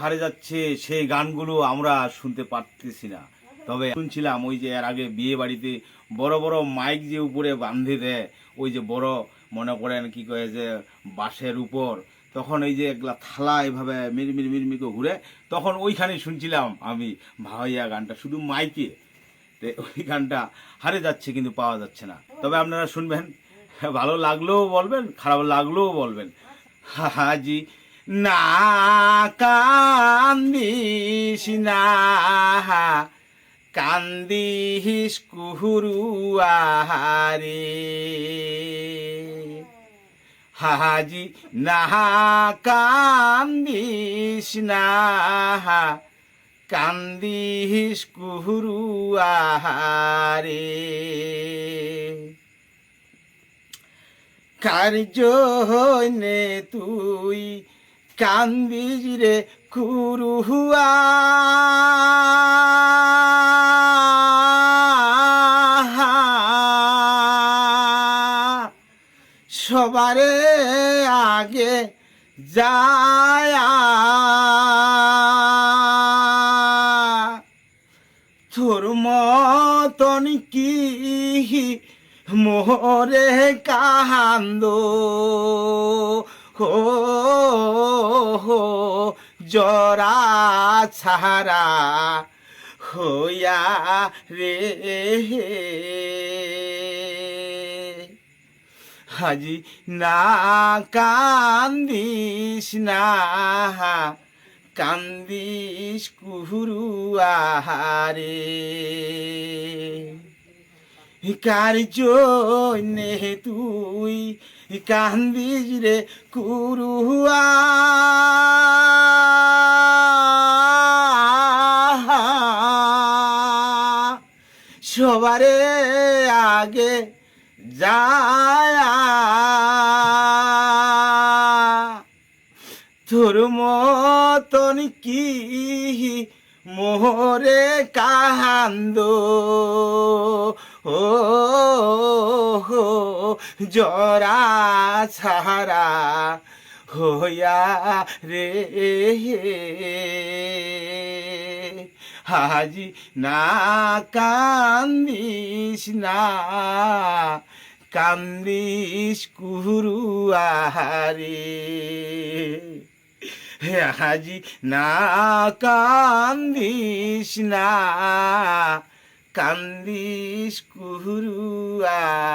হারিয়ে যাচ্ছে, সেই গানগুলো আমরা শুনতে পারতেছি না। তবে শুনছিলাম ওই যে এর আগে বিয়ে বাড়িতে বড় বড় মাইক যে উপরে বাঁধে দেয়, ওই যে বড় মনে করেন কি কয়ে যে বাঁশের উপর, তখন এই যে এগুলা থালা এভাবে মিরমির মিরমির করে ঘুরে, তখন ওইখানেই শুনছিলাম আমি ভাইয়া গানটা শুধু মাইকে। তো ওই গানটা হারিয়ে যাচ্ছে, কিন্তু পাওয়া যাচ্ছে না। তবে আপনারা শুনবেন, ভালো লাগলেও বলবেন, খারাপ লাগলেও বলবেন। হাজি না কান্দিস না, কান্দিস কুহুরুয়ারে। হাজি না কান্দিস না, কান্দিস কুহুরুয়ারে। কার্য হইনে তুই কান্দিস রে কুরুহুয়া, সবারে আগে যায় তোর মতন কি মোরে কান্দ হো জরা ছাড়া হইয়া রে। হাজি না কান্দিস না, কান্দিস কুহুরুয়ারে। কার জন্যে তুই কান্দিস রে কুরুয়া, সবারে আগে যায় তোর মতন কি মোরে কান্দ ও জরা ছাড়া হইয়া রে। হাজি না কান্দিস না, কান্দিস কুহুরুয়ারে। হাজি না কান্দিস না, কান্দিস কুহুরুয়ারে।